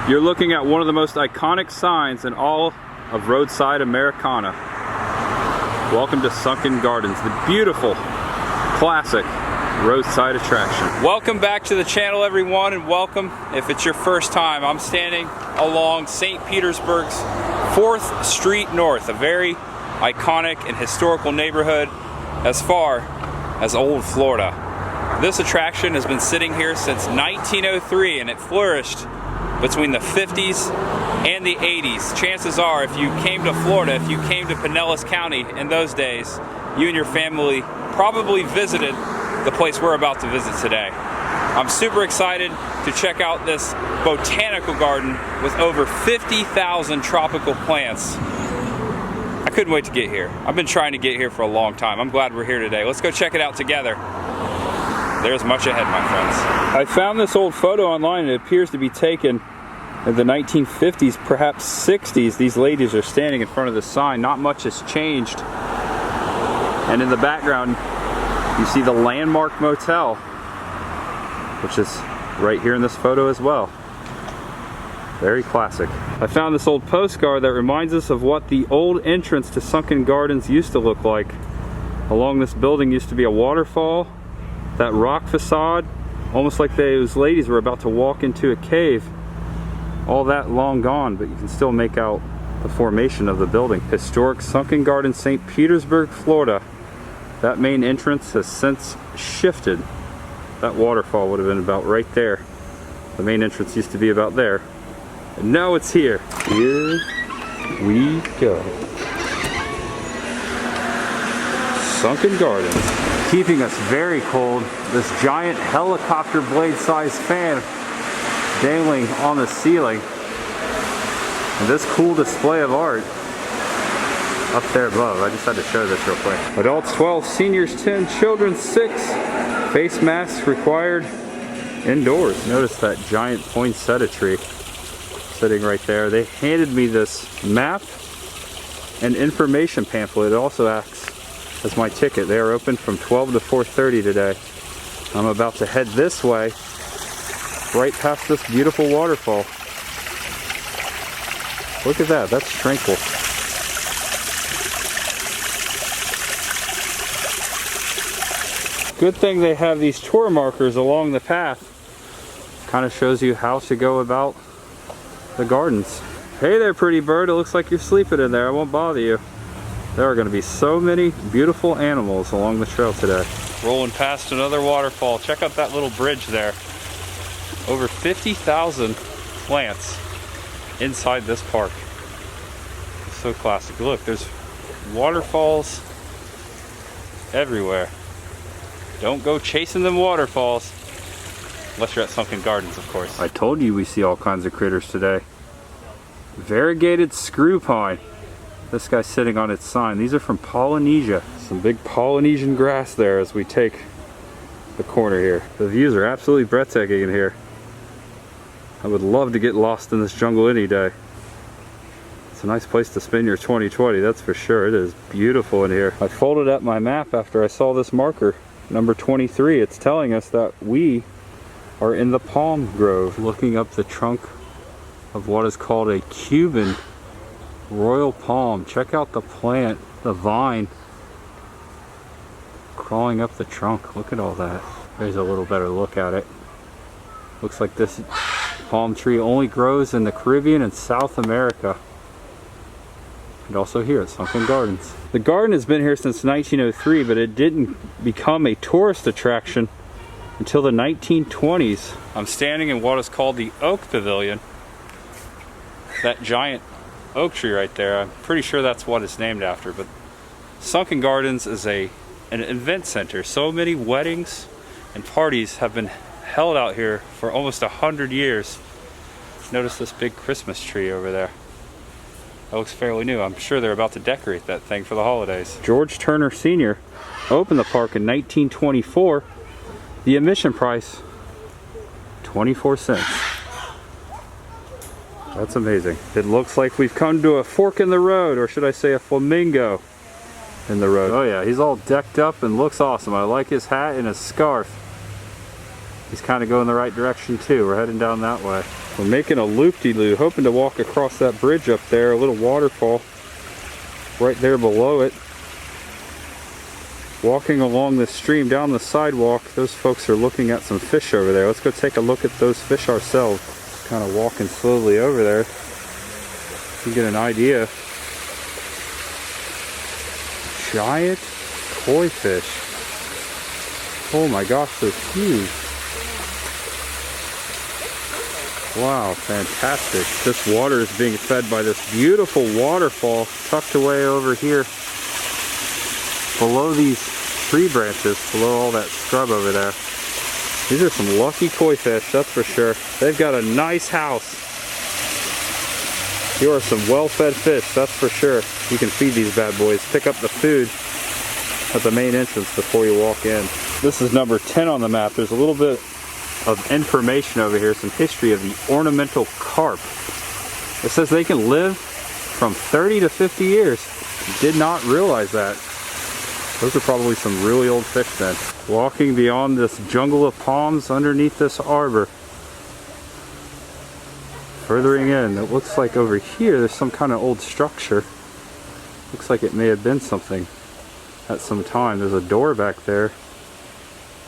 You're looking at one of the most iconic signs in all of roadside Americana. Welcome to Sunken Gardens, the beautiful, classic roadside attraction. Welcome back to the channel, everyone, and welcome if it's your first time. I'm standing along St. Petersburg's 4th Street North, a very iconic and historical neighborhood as far as old Florida. This attraction has been sitting here since 1903, and it flourished between the 50s and the 80s. Chances are, if you came to Florida, if you came to Pinellas County in those days, you and your family probably visited the place we're about to visit today. I'm super excited to check out this botanical garden with over 50,000 tropical plants. I couldn't wait to get here. I've been trying to get here for a long time. I'm glad we're here today. Let's go check it out together. There's much ahead, my friends. I found this old photo online. It appears to be taken in the 1950s, perhaps 60s. These ladies are standing in front of the sign. Not much has changed. And in the background, you see the Landmark Motel, which is right here in this photo as well. Very classic. I found this old postcard that reminds us of what the old entrance to Sunken Gardens used to look like. Along this building used to be a waterfall, that rock facade, almost like those ladies were about to walk into a cave. All that long gone, but you can still make out the formation of the building. Historic Sunken Gardens, St. Petersburg, Florida. That main entrance has since shifted. That waterfall would have been about right there. The main entrance used to be about there. And now it's here. Here we go. Sunken Gardens. Keeping us very cold, this giant helicopter blade sized fan dangling on the ceiling. And this cool display of art up there above. I just had to show this real quick. Adults 12, seniors 10, children 6. Face masks required indoors. Notice that giant poinsettia tree sitting right there. They handed me this map and information pamphlet. It also acts as my ticket. They are open from 12 to 4:30 today. I'm about to head this way, right past this beautiful waterfall. Look at that, that's tranquil. Good thing they have these tour markers along the path. Kind of shows you how to go about the gardens. Hey there, pretty bird. It looks like you're sleeping in there. I won't bother you. There are going to be so many beautiful animals along the trail today. Rolling past another waterfall. Check out that little bridge there. Over 50,000 plants inside this park. It's so classic. Look, there's waterfalls everywhere. Don't go chasing them waterfalls. Unless you're at Sunken Gardens, of course. I told you we see all kinds of critters today. Variegated screw pine. This guy's sitting on its sign. These are from Polynesia. Some big Polynesian grass there as we take the corner here. The views are absolutely breathtaking in here. I would love to get lost in this jungle any day. It's a nice place to spend your 2020, that's for sure. It is beautiful in here. I folded up my map after I saw this marker. Number 23, it's telling us that we are in the palm grove, looking up the trunk of what is called a Cuban royal palm. Check out the plant, the vine crawling up the trunk. Look at all that. There's a little better look at it. Looks like this palm tree only grows in the Caribbean and South America. And also here at Sunken Gardens. The garden has been here since 1903, but it didn't become a tourist attraction until the 1920s. I'm standing in what is called the Oak Pavilion. That giant oak tree right there, I'm pretty sure that's what it's named after. But Sunken Gardens is an event center. So many weddings and parties have been held out here for almost 100 years. Notice this big Christmas tree over there. That looks fairly new. I'm sure they're about to decorate that thing for the holidays. George Turner Sr. opened the park in 1924. The admission price, 24 cents. That's amazing. It looks like we've come to a fork in the road, or should I say a flamingo in the road. Oh yeah, he's all decked up and looks awesome. I like his hat and his scarf. He's kind of going the right direction too. We're heading down that way. We're making a loop-de-loo, hoping to walk across that bridge up there, a little waterfall right there below it. Walking along the stream down the sidewalk, those folks are looking at some fish over there. Let's go take a look at those fish ourselves. Kind of walking slowly over there. You get an idea. Giant koi fish. Oh my gosh, they're huge. Wow, fantastic. This water is being fed by this beautiful waterfall tucked away over here below these tree branches, below all that scrub over there. These are some lucky koi fish, that's for sure. They've got a nice house. You are some well-fed fish, that's for sure. You can feed these bad boys. Pick up the food at the main entrance before you walk in. This is number 10 on the map. There's a little bit of information over here, some history of the ornamental carp. It says they can live from 30 to 50 years. Did not realize that. Those are probably some really old fish then. Walking beyond this jungle of palms underneath this arbor. Furthering in, it looks like over here there's some kind of old structure. Looks like it may have been something at some time. There's a door back there.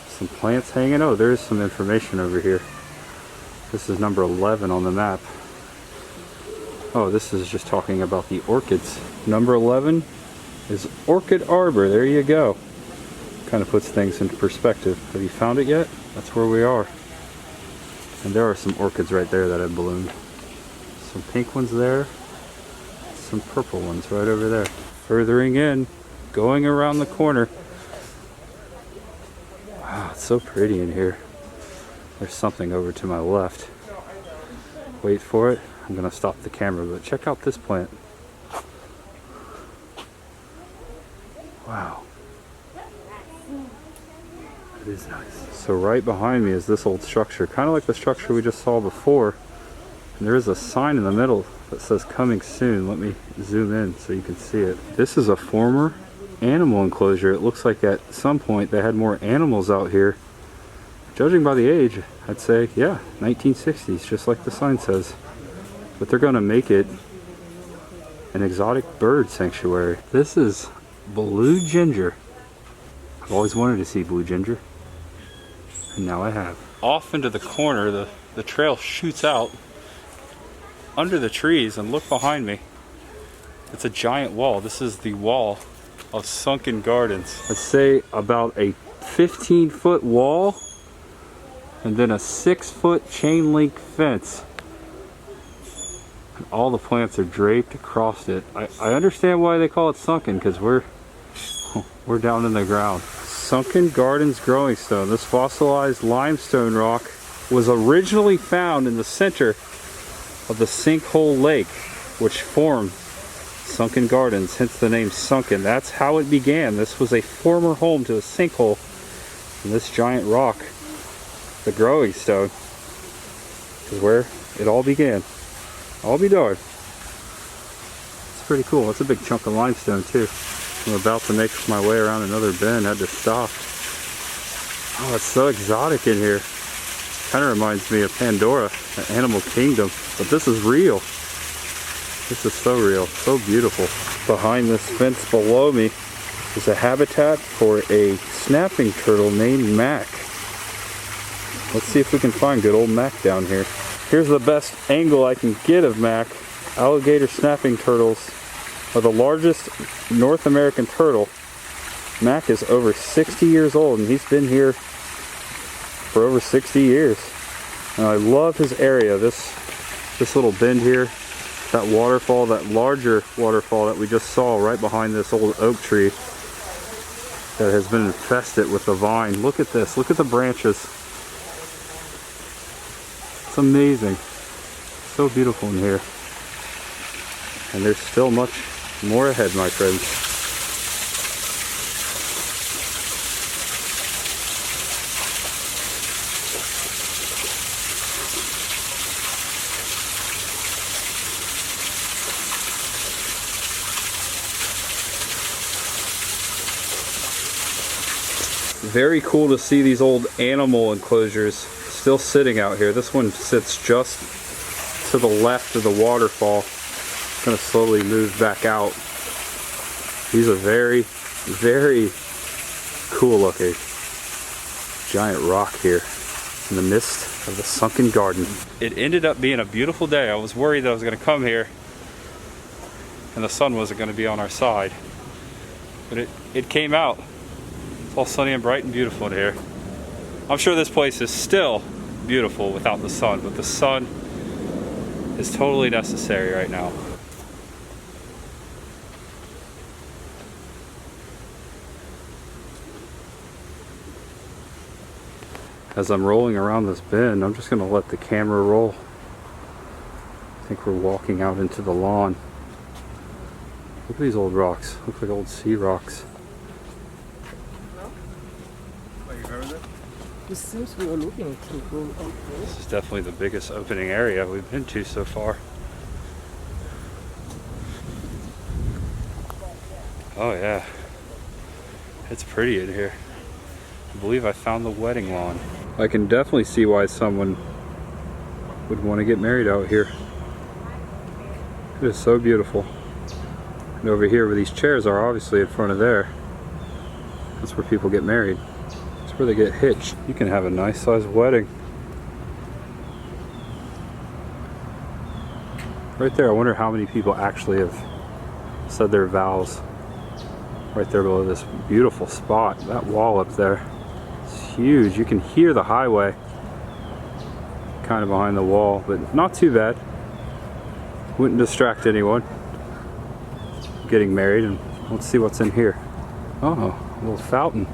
Some plants hanging. Oh, there's some information over here. This is number 11 on the map. Oh, this is just talking about the orchids. Number 11 is Orchid Arbor. There you go. Kind of puts things into perspective. Have you found it yet? That's where we are. And there are some orchids right there that have bloomed. Some pink ones there. Some purple ones right over there. Furthering in, going around the corner. Wow, it's so pretty in here. There's something over to my left. Wait for it. I'm gonna stop the camera, but check out this plant. Wow. It is nice. So right behind me is this old structure, kind of like the structure we just saw before. And there is a sign in the middle that says coming soon. Let me zoom in so you can see it. This is a former animal enclosure. It looks like at some point they had more animals out here. Judging by the age, I'd say, yeah, 1960s, just like the sign says. But they're gonna make it an exotic bird sanctuary. This is blue ginger. I've always wanted to see blue ginger, and now I have. Off into the corner, the trail shoots out under the trees, and look behind me. It's a giant wall. This is the wall of Sunken Gardens. Let's say about a 15-foot wall, and then a 6-foot chain link fence. And all the plants are draped across it. I understand why they call it sunken, because we're down in the ground. Sunken Gardens growing stone. This fossilized limestone rock was originally found in the center of the Sinkhole Lake, which formed Sunken Gardens, hence the name Sunken. That's how it began. This was a former home to a sinkhole, and this giant rock, the growing stone, is where it all began. I'll be darned. It's pretty cool. It's a big chunk of limestone too. I'm about to make my way around another bend. Had to stop. Oh, it's so exotic in here. Kind of reminds me of Pandora, the Animal Kingdom. But this is real. This is so real. So beautiful. Behind this fence below me is a habitat for a snapping turtle named Mac. Let's see if we can find good old Mac down here. Here's the best angle I can get of Mac. Alligator snapping turtles are the largest North American turtle. Mac is over 60 years old, and he's been here for over 60 years. And I love his area. This little bend here, that waterfall, that larger waterfall that we just saw right behind this old oak tree that has been infested with the vine. Look at this. Look at the branches. It's amazing. So beautiful in here. And there's still much more ahead, my friends. Very cool to see these old animal enclosures still sitting out here. This one sits just to the left of the waterfall. It's gonna slowly move back out. These are very, very cool looking. Giant rock here in the midst of the Sunken Garden. It ended up being a beautiful day. I was worried that I was gonna come here and the sun wasn't gonna be on our side. But it came out. It's all sunny and bright and beautiful in here. I'm sure this place is still beautiful without the sun, but the sun is totally necessary right now. As I'm rolling around this bend, I'm just gonna let the camera roll. I think we're walking out into the lawn. Look at these old rocks. Look like old sea rocks. This seems we are looking to go out. This is definitely the biggest opening area we've been to so far. Oh yeah, it's pretty in here. I believe I found the wedding lawn. I can definitely see why someone would want to get married out here. It is so beautiful. And over here where these chairs are, obviously in front of there, that's where people get married. That's where they get hitched. You can have a nice sized wedding. Right there, I wonder how many people actually have said their vows. Right there below this beautiful spot. That wall up there, it's huge. You can hear the highway kind of behind the wall, but not too bad. Wouldn't distract anyone getting married. And let's see what's in here. Oh, a little fountain.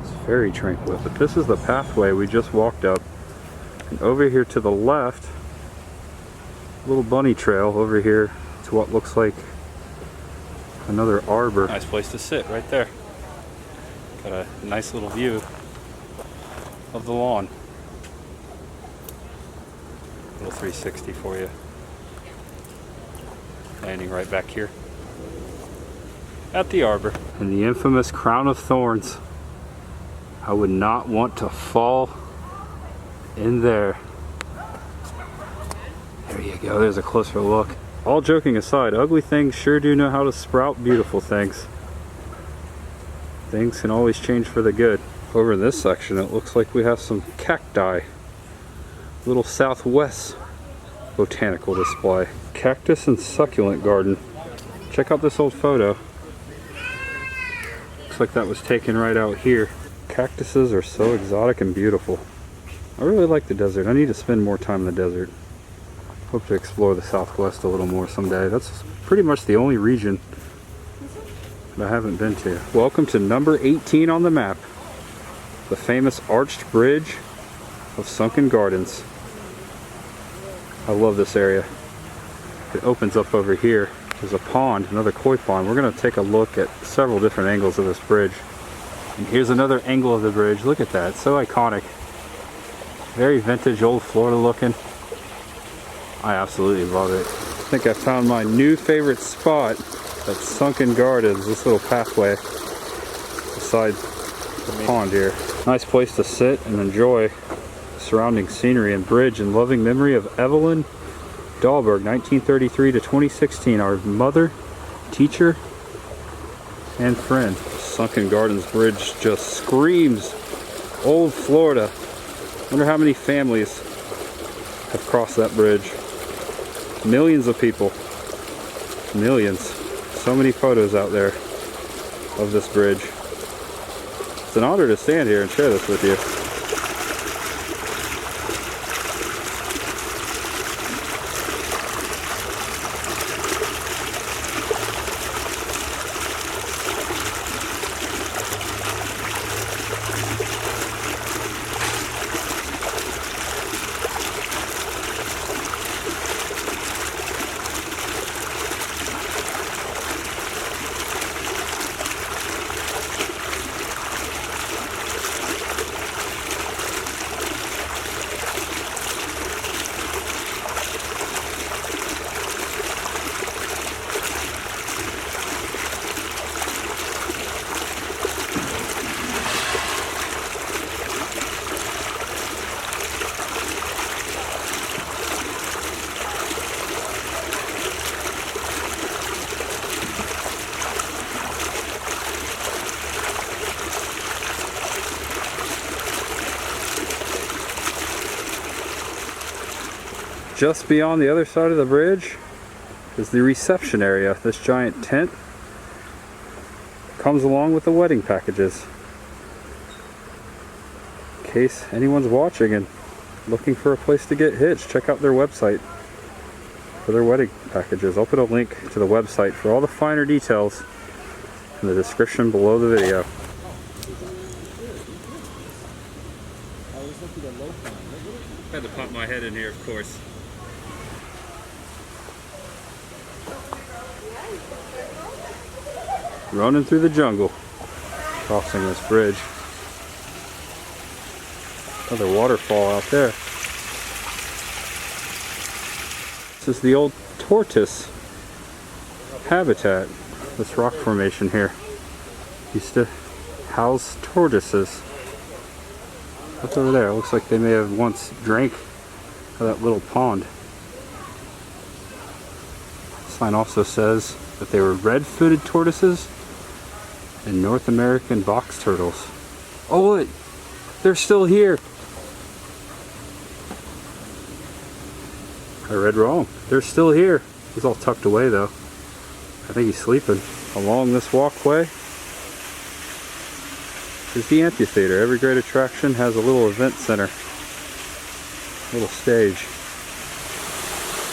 It's very tranquil. But this is the pathway we just walked up. And over here to the left, a little bunny trail over here to what looks like another arbor. Nice place to sit right there. Got a nice little view of the lawn. Little 360 for you. Landing right back here at the arbor. And the infamous crown of thorns. I would not want to fall in there. There you go, there's a closer look. All joking aside, ugly things sure do know how to sprout beautiful things. Things can always change for the good. Over in this section, it looks like we have some cacti. Little Southwest botanical display. Cactus and succulent garden. Check out this old photo. Looks like that was taken right out here. Cactuses are so exotic and beautiful. I really like the desert. I need to spend more time in the desert. Hope to explore the Southwest a little more someday. That's pretty much the only region that I haven't been to. Welcome to number 18 on the map. The famous arched bridge of Sunken Gardens. I love this area. It opens up over here. There's a pond, another koi pond. We're gonna take a look at several different angles of this bridge. And here's another angle of the bridge. Look at that, it's so iconic. Very vintage, old Florida looking. I absolutely love it. I think I found my new favorite spot at Sunken Gardens, this little pathway beside the pond here. Nice place to sit and enjoy the surrounding scenery and bridge in loving memory of Evelyn Dahlberg, 1933 to 2016, our mother, teacher, and friend. Sunken Gardens Bridge just screams old Florida. Wonder how many families have crossed that bridge. Millions of people. Millions. So many photos out there of this bridge. It's an honor to stand here and share this with you. just beyond the other side of the bridge is the reception area. This giant tent comes along with the wedding packages. In case anyone's watching and looking for a place to get hitched, check out their website for their wedding packages. I'll put a link to the website for all the finer details in the description below the video. Had to pop my head in here, of course. Running through the jungle, crossing this bridge. Another waterfall out there. This is the old tortoise habitat. This rock formation here used to house tortoises. What's over there? It looks like they may have once drank of that little pond. The sign also says that they were red-footed tortoises and North American box turtles. Oh look! They're still here! I read wrong. They're still here. He's all tucked away though. I think he's sleeping. Along this walkway is the amphitheater. Every great attraction has a little event center, a little stage.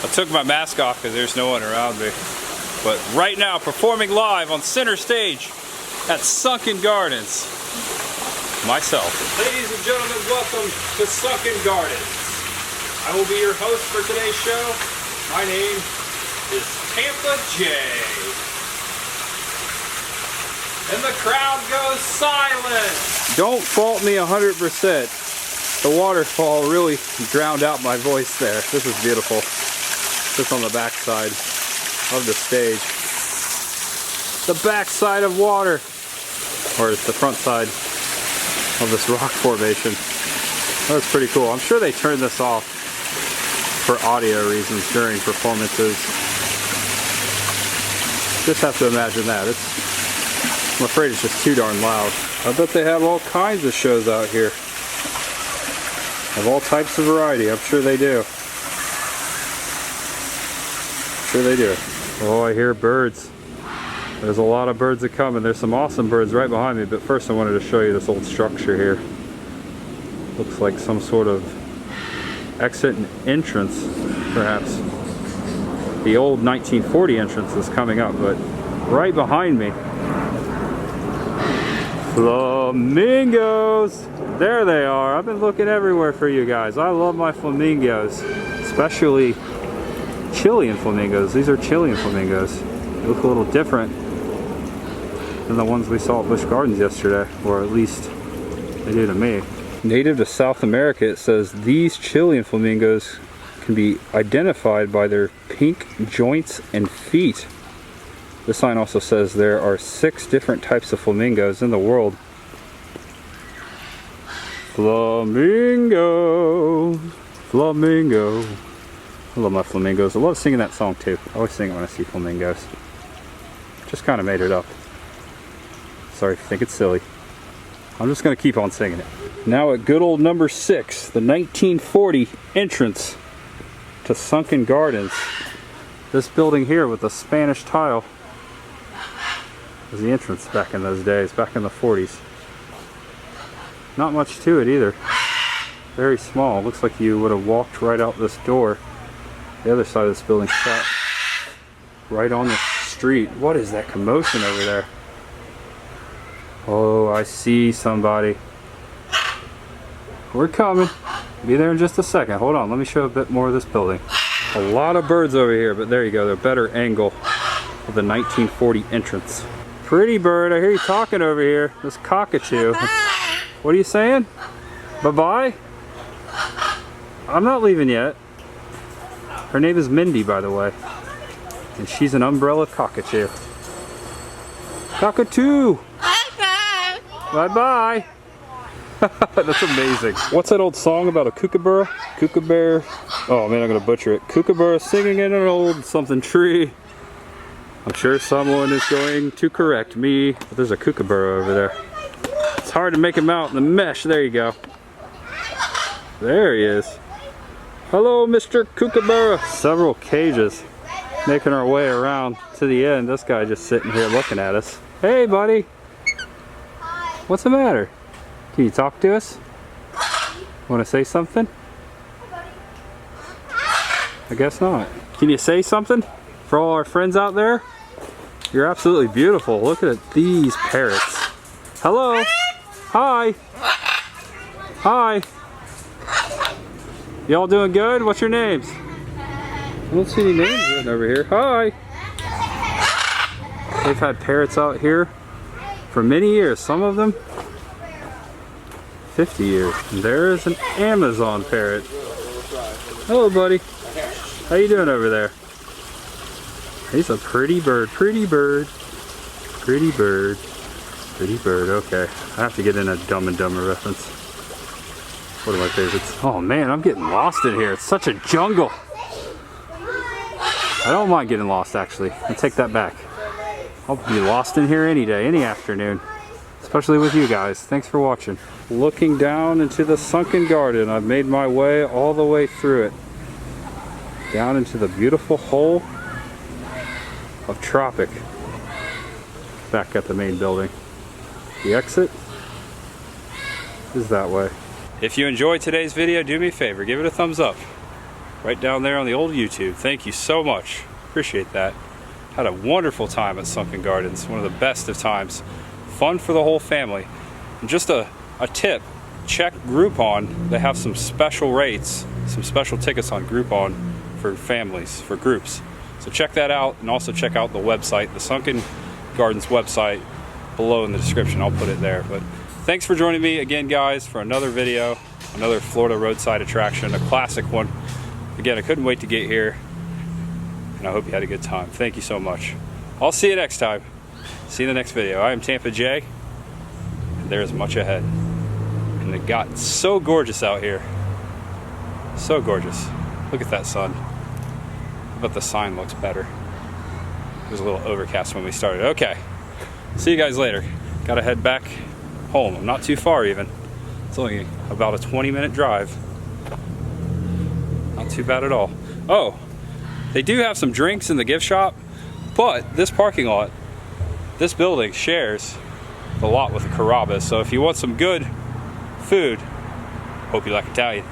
I took my mask off because there's no one around me. But right now, performing live on center stage at Sunken Gardens, myself. Ladies and gentlemen, welcome to Sunken Gardens. I will be your host for today's show. My name is Tampa J. And the crowd goes silent. Don't fault me 100%. The waterfall really drowned out my voice there. This is beautiful. Just on the back side of the stage. The back side of water. Or it's the front side of this rock formation. That's pretty cool. I'm sure they turned this off for audio reasons during performances. Just have to imagine that. I'm afraid it's just too darn loud. I bet they have all kinds of shows out here. Of all types of variety. I'm sure they do. Oh, I hear birds. There's a lot of birds that come, and there's some awesome birds right behind me. But first I wanted to show you this old structure here. Looks like some sort of exit and entrance, perhaps. The old 1940 entrance is coming up, but right behind me, flamingos! There they are. I've been looking everywhere for you guys. I love my flamingos, especially Chilean flamingos. These are Chilean flamingos. They look a little different than the ones we saw at Busch Gardens yesterday, or at least they do to me. Native to South America, it says these Chilean flamingos can be identified by their pink joints and feet. This sign also says there are 6 different types of flamingos in the world. Flamingo, flamingo. I love my flamingos. I love singing that song too. I always sing it when I see flamingos. Just kind of made it up. Sorry if you think it's silly. I'm just going to keep on singing it. Now at good old number 6, the 1940 entrance to Sunken Gardens. This building here with the Spanish tile was the entrance back in those days, back in the 40s. Not much to it either. Very small. Looks like you would have walked right out this door. The other side of this building sat right on the street. What is that commotion over there? Oh, I see somebody. We're coming. Be there in just a second. Hold on, let me show a bit more of this building. A lot of birds over here, but there you go. They're a better angle of the 1940 entrance. Pretty bird, I hear you talking over here. This cockatoo. Bye-bye. What are you saying? Bye-bye? I'm not leaving yet. Her name is Mindy, by the way. And she's an umbrella cockatoo. Cockatoo! Bye-bye. Bye-bye! That's amazing. What's that old song about a kookaburra? Kookaburra. Oh man, I'm gonna butcher it. Kookaburra singing in an old something tree. I'm sure someone is going to correct me. But there's a kookaburra over there. It's hard to make him out in the mesh. There you go. There he is. Hello, Mr. Kookaburra. Several cages making our way around to the end. This guy just sitting here looking at us. Hey, buddy. Hi. What's the matter? Can you talk to us? Want to say something? I guess not. Can you say something for all our friends out there? You're absolutely beautiful. Look at these parrots. Hello. Hi. Hi. Y'all doing good? What's your names? I don't see any names written over here. Hi. They've had parrots out here for many years. Some of them 50 years. And there's an Amazon parrot. Hello, buddy. How you doing over there? He's a pretty bird, pretty bird, pretty bird, pretty bird. Okay, I have to get in a Dumb and Dumber reference. One of my favorites. Oh man, I'm getting lost in here. It's such a jungle. I don't mind getting lost, actually. I take that back. I'll be lost in here any day, any afternoon, especially with you guys. Thanks for watching. Looking down into the Sunken Garden. I've made my way all the way through it. Down into the beautiful hole of Tropic. Back at the main building. The exit is that way. If you enjoyed today's video, do me a favor, give it a thumbs up. Right down there on the old YouTube. Thank you so much. Appreciate that. Had a wonderful time at Sunken Gardens. One of the best of times. Fun for the whole family. And just a tip, check Groupon. They have some special rates, some special tickets on Groupon for families, for groups. So check that out, and also check out the website, the Sunken Gardens website, below in the description. I'll put it there. But thanks for joining me again, guys, for another video, another Florida Roadside Attraction, a classic one. Again, I couldn't wait to get here, and I hope you had a good time. Thank you so much. I'll see you next time. See you in the next video. I am Tampa J, and there is much ahead. And it got so gorgeous out here. So gorgeous. Look at that sun. But the sign looks better. It was a little overcast when we started. Okay, see you guys later. Gotta head back home. I'm not too far even. It's only about a 20-minute drive. Not too bad at all. Oh, they do have some drinks in the gift shop, but this parking lot, this building shares the lot with the Carrabba's. So if you want some good food, hope you like Italian.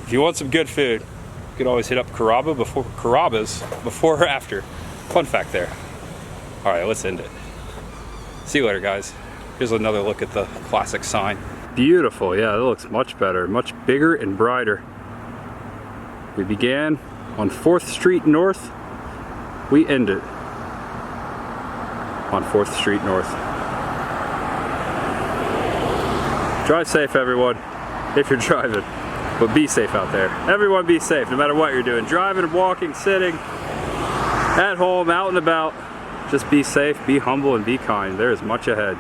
If you want some good food, you could always hit up Carrabba's before or after. Fun fact there. All right, let's end it. See you later, guys. Here's another look at the classic sign. Beautiful, yeah, it looks much better, much bigger and brighter. We began on 4th Street North. We end it on 4th Street North. Drive safe, everyone, if you're driving. But be safe out there. Everyone be safe, no matter what you're doing. Driving, walking, sitting, at home, out and about. Just be safe, be humble, and be kind. There is much ahead.